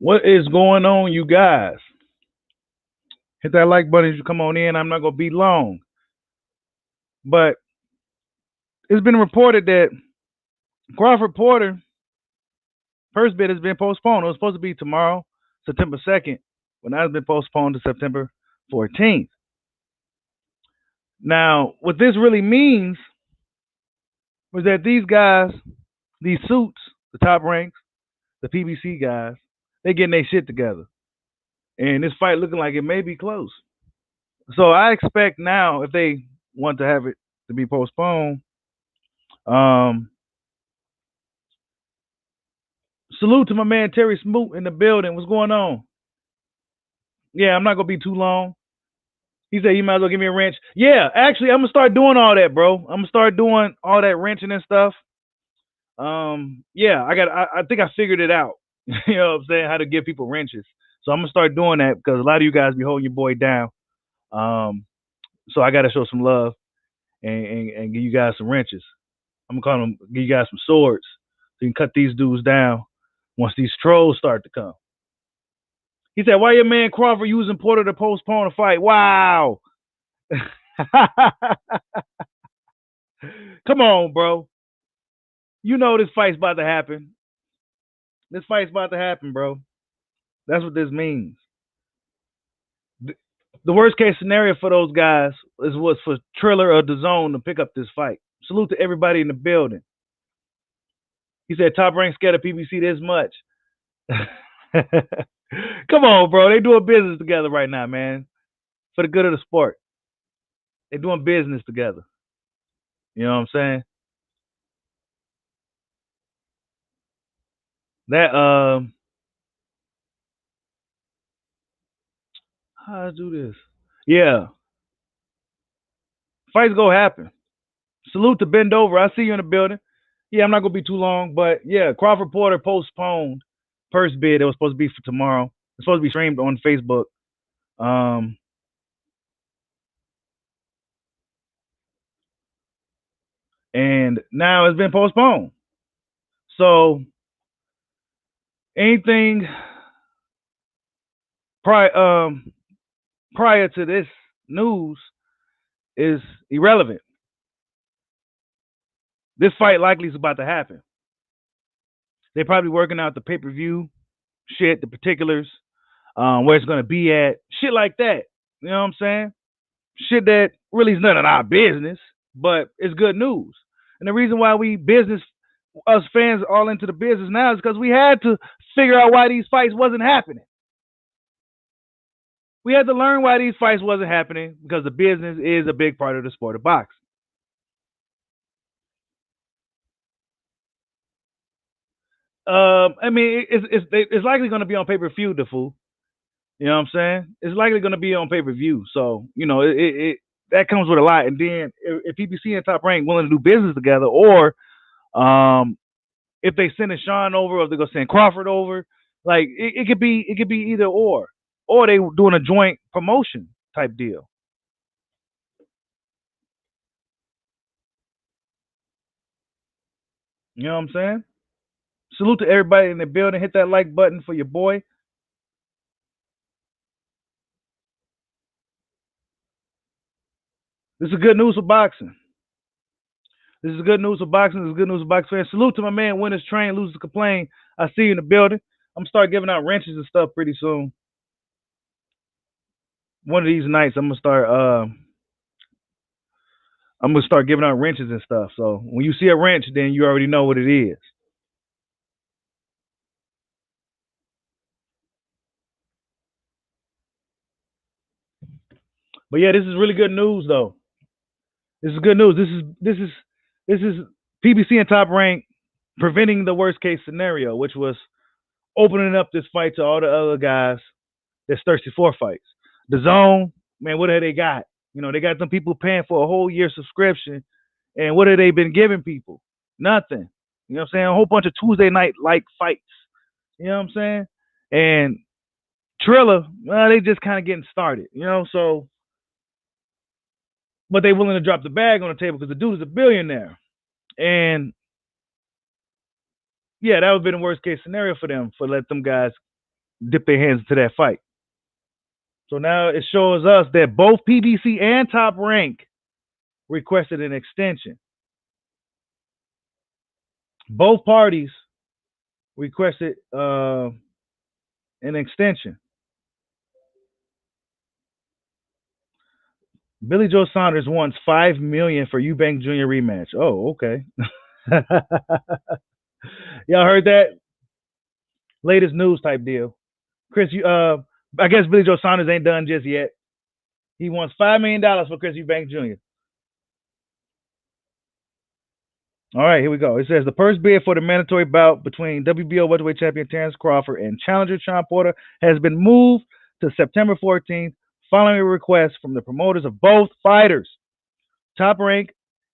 What is going on, you guys? Hit that like button as you come on in. I'm not gonna be long, but it's been reported that Crawford Porter first bid has been postponed. It was supposed to be tomorrow, September 2nd, but now it's been postponed to September 14th. Now, what this really means was that these guys, these suits, the top ranks, the PBC guys, they getting their shit together, and this fight looking like it may be close. So I expect now, if they want to have it to be postponed, um, salute to my man Terry Smoot in the building. What's going on? Yeah, I'm not gonna be too long. He said you might as well give me a wrench. Yeah, actually, I'm gonna start doing all that, bro. I'm gonna start doing all that wrenching and stuff. Yeah, I think I figured it out. You know what I'm saying? How to give people wrenches. So I'm gonna start doing that because a lot of you guys be holding your boy down. So I gotta show some love and give you guys some wrenches. I'm gonna give you guys some swords so you can cut these dudes down once these trolls start to come. He said, "Why your man Crawford using Porter to postpone a fight?" Wow. Come on, bro. You know this fight's about to happen. This fight's about to happen, bro. That's what this means. The worst case scenario for those guys was for Triller or DAZN to pick up this fight. Salute to everybody in the building. He said, "Top rank scared of PBC this much." Come on, bro. They doing business together right now, man. For the good of the sport. They doing business together. You know what I'm saying? That how I do this? Yeah. Fights go happen. Salute to Bend Over. I see you in the building. Yeah, I'm not gonna be too long, but yeah, Crawford Porter postponed first bid. It was supposed to be for tomorrow. It's supposed to be streamed on Facebook. And now it's been postponed. So anything prior to this news is irrelevant. This fight likely is about to happen. They're probably working out the pay-per-view shit, the particulars, where it's gonna be at, shit like that. You know what I'm saying? Shit that really is none of our business, but it's good news. And the reason why us fans, all into the business now is because we had to figure out why these fights wasn't happening. We had to learn why these fights wasn't happening because the business is a big part of the sport of boxing. I mean, it's likely going to be on pay-per-view, the fool. You know what I'm saying? It's likely going to be on pay-per-view. So, you know, that comes with a lot. And then if PBC and Top Rank willing to do business together, or if they send Sean over, or if they're gonna send Crawford over, like it could be either or they doing a joint promotion type deal. You know what I'm saying? Salute to everybody in the building. Hit that like button for your boy. This is good news for boxing. This is good news for boxing. This is good news for boxing fans. Salute to my man, Winners Train, Losers Complain. I see you in the building. I'm gonna start giving out wrenches and stuff pretty soon. One of these nights, I'm gonna start giving out wrenches and stuff. So when you see a wrench, then you already know what it is. But yeah, this is really good news though. This is good news. This is PBC and Top Rank preventing the worst case scenario, which was opening up this fight to all the other guys that's thirsty for fights. DAZN, man, what have they got? You know, they got some people paying for a whole year subscription, and what have they been giving people? Nothing. You know what I'm saying? A whole bunch of Tuesday night like fights. You know what I'm saying? And Triller, well, they just kind of getting started. You know, so but they willing to drop the bag on the table because the dude is a billionaire. And yeah, that would have been the worst case scenario for them, for let them guys dip their hands into that fight. So now it shows us that both PBC and Top Rank requested an extension. Both parties requested an extension. Billy Joe Saunders wants $5 million for Eubank Jr. rematch. Oh, okay. Y'all heard that? Latest news type deal. Chris, I guess Billy Joe Saunders ain't done just yet. He wants $5 million for Chris Eubank Jr. All right, here we go. It says the purse bid for the mandatory bout between WBO welterweight champion Terrence Crawford and challenger Sean Porter has been moved to September 14th, following a request from the promoters of both fighters, Top Rank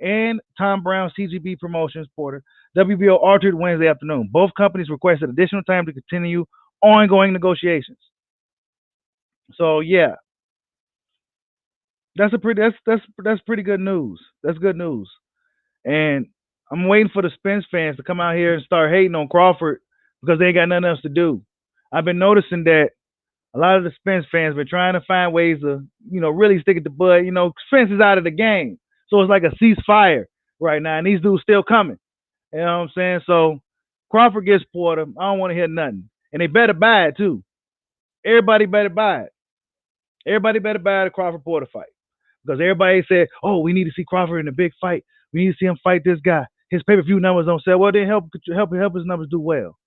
and Tom Brown's TGB Promotions Porter. WBO altered Wednesday afternoon. Both companies requested additional time to continue ongoing negotiations. So yeah, that's pretty good news. That's good news. And I'm waiting for the Spence fans to come out here and start hating on Crawford because they ain't got nothing else to do. I've been noticing that a lot of the Spence fans been trying to find ways to, really stick it to Bud. Spence is out of the game. So it's like a ceasefire right now, and these dudes still coming. You know what I'm saying? So Crawford gets Porter. I don't want to hear nothing. And they better buy it, too. Everybody better buy it. Everybody better buy the Crawford Porter fight. Because everybody said, oh, we need to see Crawford in a big fight. We need to see him fight this guy. His pay-per-view numbers don't sell. Well, then help his numbers do well.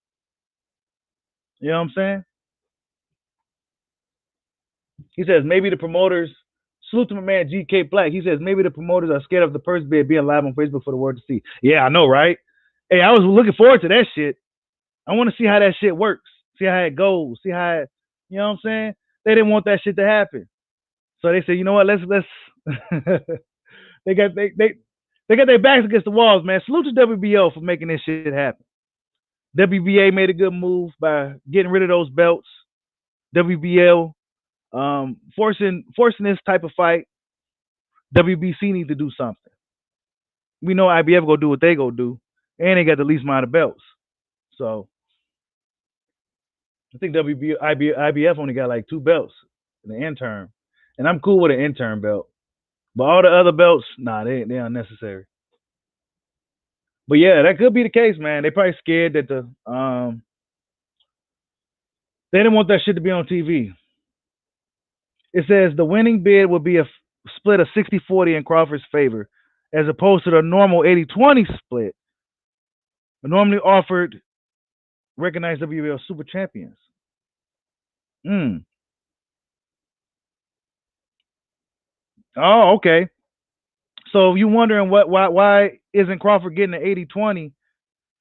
You know what I'm saying? He says maybe the promoters, salute to my man GK Black. He says maybe the promoters are scared of the purse bid being live on Facebook for the world to see. Yeah, I know, right? Hey, I was looking forward to that shit. I want to see how that shit works. See how it goes. See how it, you know what I'm saying? They didn't want that shit to happen. So they said, you know what, let's they got their backs against the walls, man. Salute to WBO for making this shit happen. WBA made a good move by getting rid of those belts. WBL forcing this type of fight. WBC needs to do something. We know IBF go do what they go do, and they got the least amount of belts. So I think IBF only got like 2 belts in the interim, and I'm cool with an interim belt. But all the other belts, nah, they unnecessary. But yeah, that could be the case, man. They probably scared that they didn't want that shit to be on TV. It says the winning bid will be a split of 60-40 in Crawford's favor, as opposed to the normal 80-20 split normally offered recognized WBO super champions. Oh, okay. So you're wondering why isn't Crawford getting an 80-20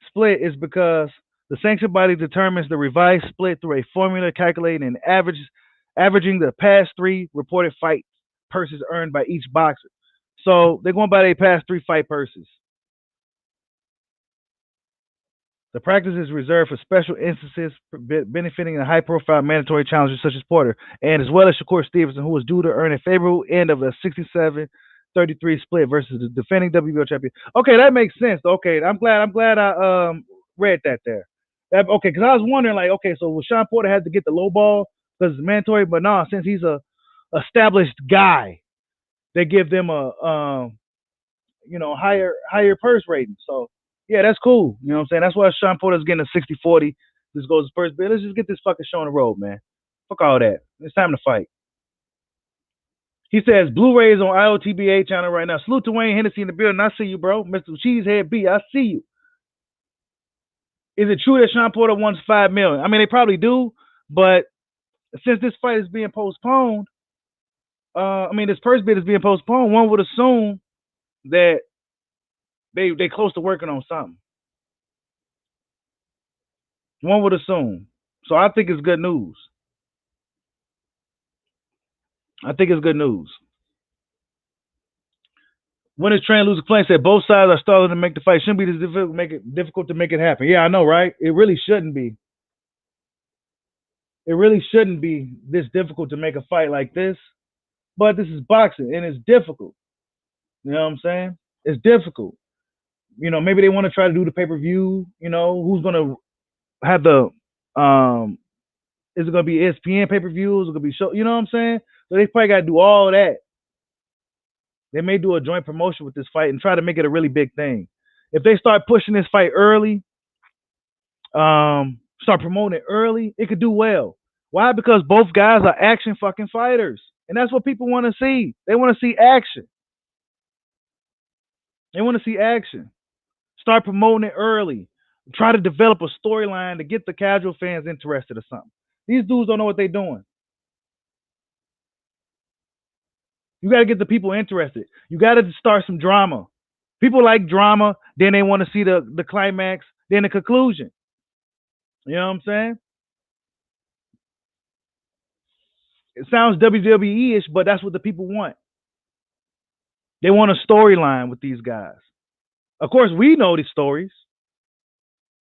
split? Is because the sanction body determines the revised split through a formula calculating and averaging the past 3 reported fight purses earned by each boxer. So they're going by their past 3 fight purses. The practice is reserved for special instances benefiting the high-profile mandatory challengers such as Porter, and as well as Shakur Stevenson, who was due to earn a favorable end of a 67-33 split versus the defending WBO champion. Okay, that makes sense. Okay, I'm glad I read that there. Okay, because I was wondering, like, okay, so will Sean Porter have to get the low ball because it's mandatory? But no, since he's a established guy, they give them a higher purse rating. So yeah, that's cool. You know what I'm saying? That's why Sean Porter's getting a 60-40. This goes to first bid. Let's just get this fucking show on the road, man. Fuck all that. It's time to fight. He says Blu-rays on IOTBA channel right now. Salute to Wayne Hennessy in the building. I see you, bro. Mr. Cheesehead B, I see you. Is it true that Sean Porter wants $5 million? I mean, they probably do, but since this fight is being postponed, this purse bid is being postponed, one would assume that they close to working on something. One would assume. So I think it's good news. When is Train Loser playing? Said both sides are stalling to make the fight. Shouldn't be this difficult to make it happen. Yeah, I know, right? It really shouldn't be. It really shouldn't be this difficult to make a fight like this. But this is boxing, and it's difficult. You know what I'm saying? It's difficult. Maybe they want to try to do the pay-per-view. Who's going to have the Is it gonna be ESPN pay-per-views? Is it gonna be show? You know what I'm saying? So they probably gotta do all that. They may do a joint promotion with this fight and try to make it a really big thing. If they start pushing this fight early, start promoting it early, it could do well. Why? Because both guys are action fucking fighters. And that's what people want to see. They want to see action. They want to see action. Start promoting it early. Try to develop a storyline to get the casual fans interested or something. These dudes don't know what they're doing. You got to get the people interested. You got to start some drama. People like drama, then they want to see the climax, then the conclusion. You know what I'm saying? It sounds WWE-ish, but that's what the people want. They want a storyline with these guys. Of course, we know these stories,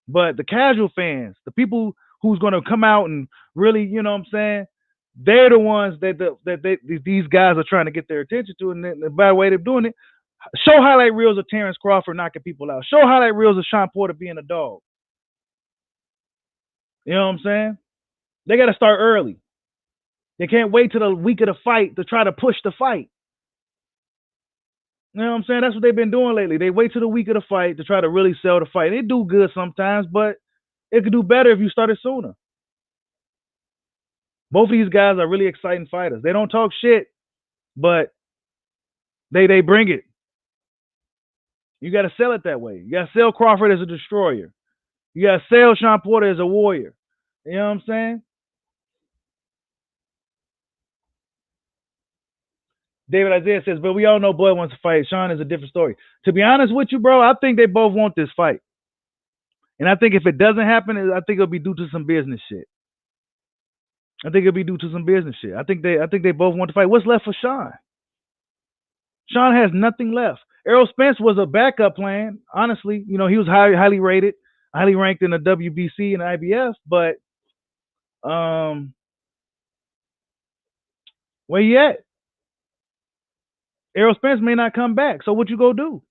but the casual fans, the people who's going to come out and really, you know what I'm saying, they're the ones that these guys are trying to get their attention to. And the better way they're doing it, show highlight reels of Terrence Crawford knocking people out. Show highlight reels of Sean Porter being a dog. You know what I'm saying? They got to start early. They can't wait till the week of the fight to try to push the fight. You know what I'm saying? That's what they've been doing lately. They wait till the week of the fight to try to really sell the fight. They do good sometimes, but it could do better if you started sooner. Both of these guys are really exciting fighters. They don't talk shit, but they bring it. You got to sell it that way. You got to sell Crawford as a destroyer. You got to sell Sean Porter as a warrior. You know what I'm saying? David Isaiah says, but we all know Boyd wants to fight. Sean is a different story. To be honest with you, bro, I think they both want this fight. And I think if it doesn't happen, I think it'll be due to some business shit. I think it'll be due to some business shit. I think they both want to fight. What's left for Sean? Sean has nothing left. Errol Spence was a backup plan. Honestly, you know, he was highly rated, highly ranked in the WBC and IBF, but where you at? Errol Spence may not come back. So what you go do?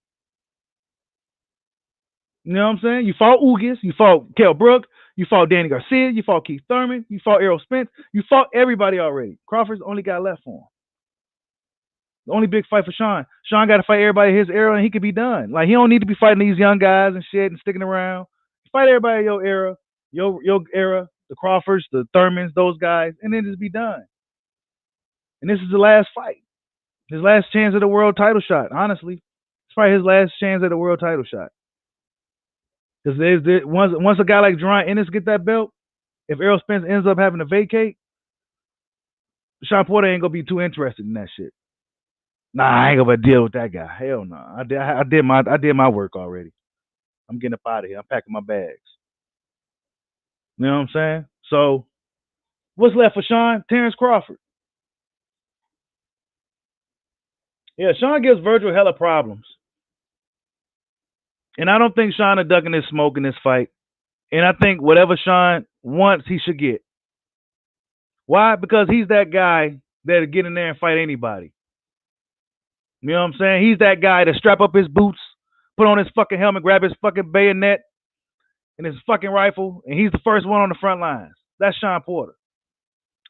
You know what I'm saying? You fought Ugas, you fought Kell Brook, you fought Danny Garcia, you fought Keith Thurman, you fought Errol Spence, you fought everybody already. Crawford's the only guy left for him. The only big fight for Sean. Sean got to fight everybody his era, and he could be done. Like, he don't need to be fighting these young guys and shit and sticking around. Fight everybody your era, your era, the Crawfords, the Thurmans, those guys, and then just be done. And this is the last fight. His last chance at a world title shot, honestly. It's probably his last chance at a world title shot. Because once a guy like Jerron Ennis get that belt, if Errol Spence ends up having to vacate, Sean Porter ain't going to be too interested in that shit. Nah, I ain't gonna deal with that guy. Hell no. I did my work already. I'm getting up out of here. I'm packing my bags. You know what I'm saying? So what's left for Sean? Terrence Crawford. Yeah, Sean gives Virgil hella problems. And I don't think Sean is ducking his smoke in this fight. And I think whatever Sean wants, he should get. Why? Because he's that guy that'll get in there and fight anybody. You know what I'm saying? He's that guy to strap up his boots, put on his fucking helmet, grab his fucking bayonet and his fucking rifle, and he's the first one on the front lines. That's Sean Porter.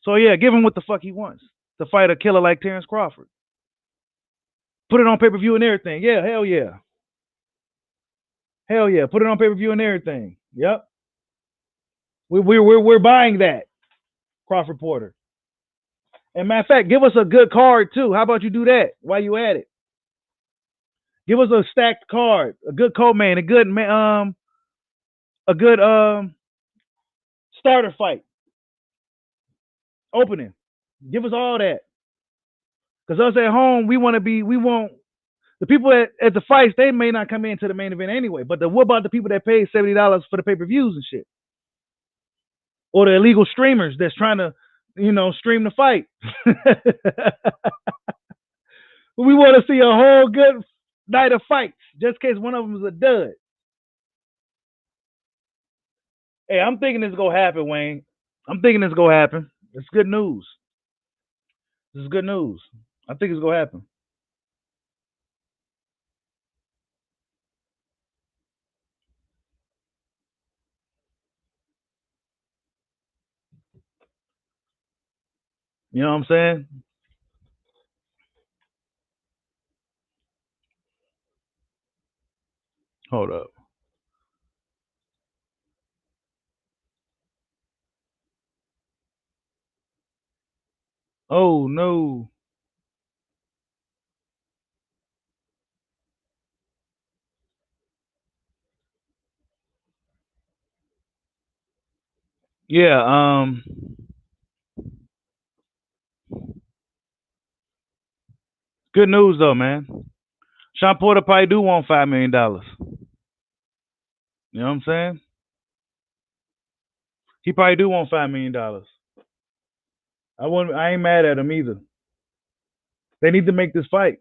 So yeah, give him what the fuck he wants to fight a killer like Terrence Crawford. Put it on pay-per-view and everything. Yeah, hell yeah. Hell yeah. Put it on pay-per-view and everything. Yep. We're buying that, Crawford Porter. And matter of fact, give us a good card too. How about you do that while you at it? Give us a stacked card, a good co-main, a good starter fight. Opening. Give us all that. Because us at home, we want the people at the fights, they may not come into the main event anyway. But what about the people that paid $70 for the pay-per-views and shit? Or the illegal streamers that's trying to, stream the fight. We want to see a whole good night of fights, just in case one of them is a dud. Hey, I'm thinking this is going to happen, Wayne. I'm thinking this is going to happen. It's good news. This is good news. I think it's going to happen. You know what I'm saying? Hold up. Oh no. Yeah. Good news though, man. Sean Porter probably do want $5 million. You know what I'm saying? He probably do want $5 million. I ain't mad at him either. They need to make this fight.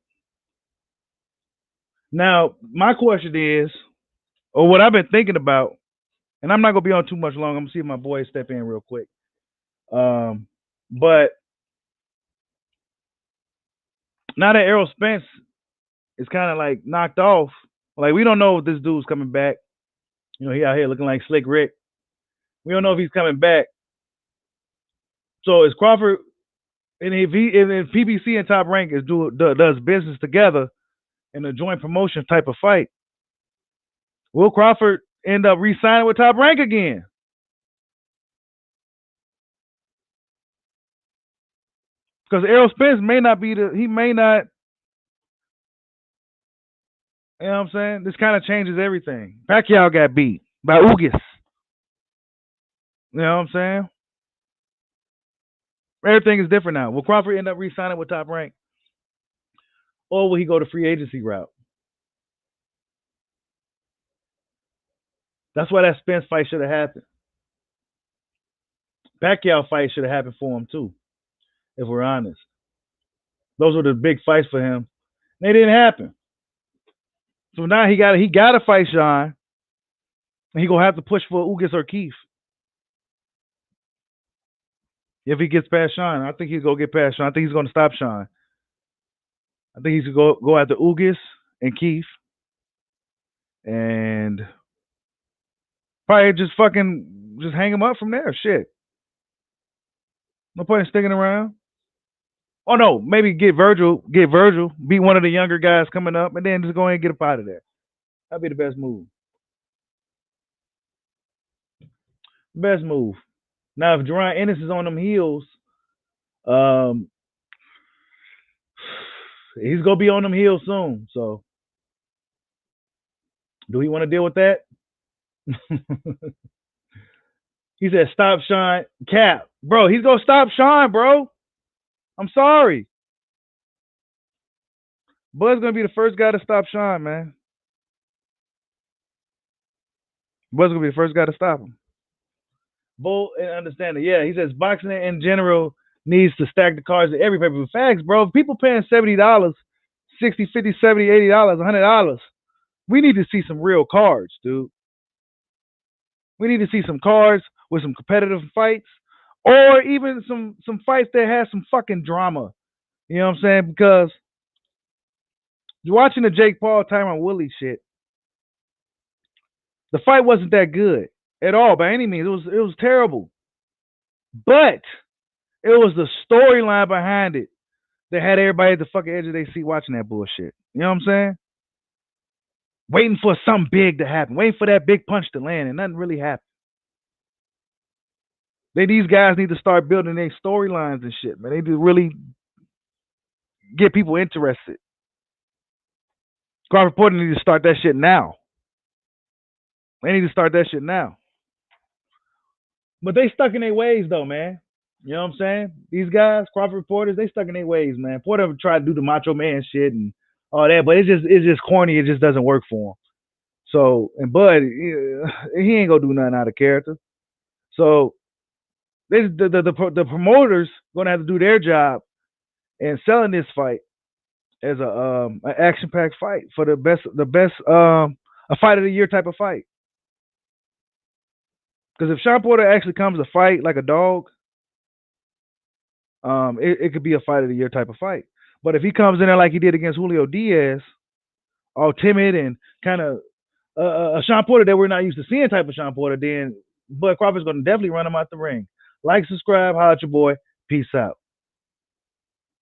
Now, my question is, or what I've been thinking about, and I'm not gonna be on too much long. I'm gonna see if my boys step in real quick. But now that Errol Spence is kind of like knocked off, like we don't know if this dude's coming back. You know, he out here looking like Slick Rick. We don't know if he's coming back. So is Crawford, and if PBC and Top Rank does business together in a joint promotion type of fight, will Crawford end up re-signing with Top Rank again? Because Errol Spence may not be he may not, you know what I'm saying? This kind of changes everything. Pacquiao got beat by Ugis. You know what I'm saying? Everything is different now. Will Crawford end up re-signing with Top Rank? Or will he go the free agency route? That's why that Spence fight should have happened. Pacquiao fight should have happened for him too, if we're honest. Those were the big fights for him. They didn't happen. So now he got to fight Sean, and he gonna have to push for Ugis or Keith. If he gets past Sean, I think he's gonna get past Sean. I think he's gonna stop Sean. I think he's gonna go after Ugis and Keith, and probably just hang him up from there. Shit, no point in sticking around. Oh no, maybe get Virgil, beat one of the younger guys coming up, and then just go ahead and get up out of there. That'd be the best move. Best move. Now, if Jerron Ennis is on them heels, um, he's gonna be on them heels soon. So, do we want to deal with that? He said, "Stop Sean Cap, bro. He's gonna stop Sean, bro. I'm sorry. Bud's gonna be the first guy to stop Sean, man. Bud's gonna be the first guy to stop him. Bull and understanding. Yeah, he says boxing in general needs to stack the cards at every paper. Facts, bro. If people paying $70, 60, 50, 70, $80, $100. We need to see some real cards, dude. We need to see some cards with some competitive fights, or even some fights that have some fucking drama. You know what I'm saying? Because you're watching the Jake Paul, Tyron Woodley shit. The fight wasn't that good at all by any means. It was terrible, but it was the storyline behind it that had everybody at the fucking edge of their seat watching that bullshit. You know what I'm saying? Waiting for something big to happen, waiting for that big punch to land, and nothing really happened. These guys need to start building their storylines and shit, man. They need to really get people interested. Crawford Porter needs to start that shit now. They need to start that shit now. But they stuck in their ways though, man. You know what I'm saying? These guys, Crawford reporters, they stuck in their ways, man. Porter tried to do the Macho Man shit and all that, but it's just corny. It just doesn't work for him. So, and Bud, he ain't gonna do nothing out of character. So, the promoters gonna have to do their job and selling this fight as an action packed fight for the best a fight of the year type of fight. Because if Sean Porter actually comes to fight like a dog, it could be a fight of the year type of fight. But if he comes in there like he did against Julio Diaz, all timid and kind of a Sean Porter that we're not used to seeing type of Sean Porter, then Bud Crawford's going to definitely run him out the ring. Like, subscribe, holla at your boy. Peace out.